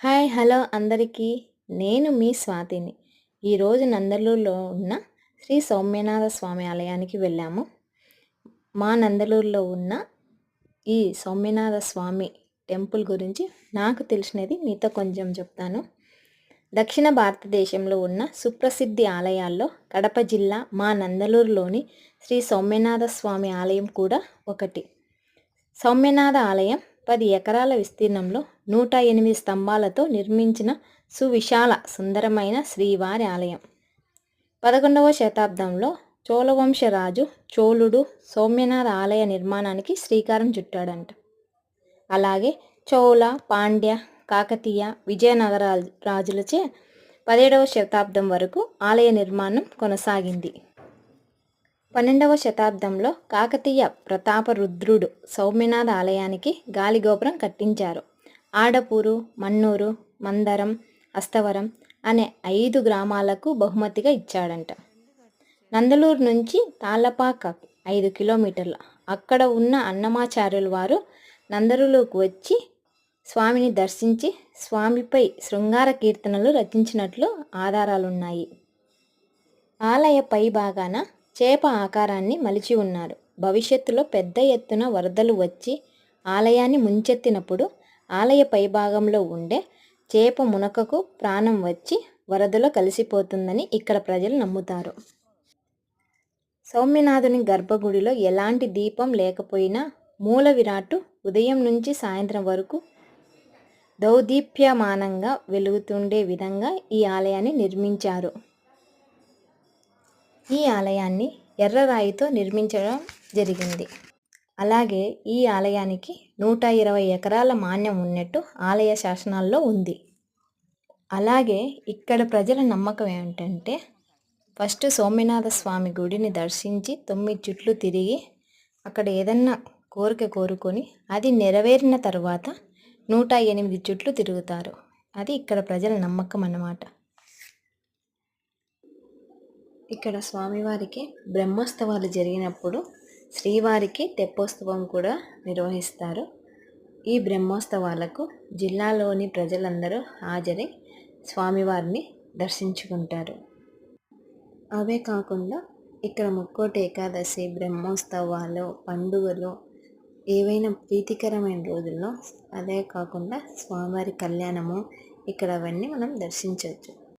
Hi hello అందరికీ. నేను మీ స్వాతిని. ఈరోజు నందలూరులో ఉన్న శ్రీ సౌమ్యనాథ స్వామి ఆలయానికి వెళ్ళాము. మా నందలూరులో ఉన్న ఈ సౌమ్యనాథ స్వామి టెంపుల్ గురించి నాకు తెలిసినది మీతో కొంచెం చెప్తాను. దక్షిణ భారతదేశంలో ఉన్న సుప్రసిద్ధి ఆలయాల్లో కడప జిల్లా మా నందలూరులోని శ్రీ సౌమ్యనాథ స్వామి ఆలయం కూడా ఒకటి. సౌమ్యనాథ ఆలయం 10 ఎకరాల విస్తీర్ణంలో 108 స్తంభాలతో నిర్మించిన సువిశాల సుందరమైన శ్రీవారి ఆలయం. 11వ శతాబ్దంలో చోళవంశరాజు చోళుడు సౌమ్యనాథ ఆలయ నిర్మాణానికి శ్రీకారం చుట్టాడంట. అలాగే చోళ, పాండ్య, కాకతీయ, విజయనగర రాజులచే 17వ శతాబ్దం వరకు ఆలయ నిర్మాణం కొనసాగింది. 12వ శతాబ్దంలో కాకతీయ ప్రతాపరుద్రుడు సౌమ్యనాథ ఆలయానికి గాలిగోపురం కట్టించారు. ఆడపూరు, మన్నూరు, మందరం, అస్తవరం అనే 5 గ్రామాలకు బహుమతిగా ఇచ్చాడంట. నందలూరు నుంచి తాళ్ళపాక 5 కిలోమీటర్ల. అక్కడ ఉన్న అన్నమాచార్యుల వారు నందలూరుకు వచ్చి స్వామిని దర్శించి స్వామిపై శృంగార కీర్తనలు రచించినట్లు ఆధారాలున్నాయి. ఆలయ పై భాగాన చేప ఆకారాన్ని మలిచి ఉన్నారు. భవిష్యత్తులో పెద్ద ఎత్తున వరదలు వచ్చి ఆలయాన్ని ముంచెత్తినప్పుడు ఆలయ పైభాగంలో ఉండే చేప మునకకు ప్రాణం వచ్చి వరదలో కలిసిపోతుందని ఇక్కడ ప్రజలు నమ్ముతారు. సౌమ్యనాథుని గర్భగుడిలో ఎలాంటి దీపం లేకపోయినా మూల విరాట్టు ఉదయం నుంచి సాయంత్రం వరకు దౌదీప్యమానంగా వెలుగుతుండే విధంగా ఈ ఆలయాన్ని నిర్మించారు. ఈ ఆలయాన్ని ఎర్రరాయితో నిర్మించడం జరిగింది. అలాగే ఈ ఆలయానికి 120 ఎకరాల మాన్యం ఉన్నట్టు ఆలయ శాసనాల్లో ఉంది. అలాగే ఇక్కడ ప్రజల నమ్మకం ఏమిటంటే ఫస్ట్ సౌమ్యనాథ స్వామి గుడిని దర్శించి 9 చుట్లు తిరిగి అక్కడ ఏదన్నా కోరిక కోరుకొని అది నెరవేరిన తర్వాత 108 చుట్లు తిరుగుతారు. అది ఇక్కడ ప్రజల నమ్మకం అన్నమాట. ఇక్కడ స్వామివారికి బ్రహ్మోత్సవాలు జరిగినప్పుడు శ్రీవారికి తెప్పోత్సవం కూడా నిర్వహిస్తారు. ఈ బ్రహ్మోత్సవాలకు జిల్లాలోని ప్రజలందరూ హాజరై స్వామివారిని దర్శించుకుంటారు. అవే కాకుండా ఇక్కడ ముక్కోటి ఏకాదశి, బ్రహ్మోత్సవాలు, పండుగలు ఏవైనా ప్రీతికరమైన రోజుల్లో అదే కాకుండా స్వామివారి కళ్యాణము ఇక్కడ అవన్నీ మనం దర్శించవచ్చు.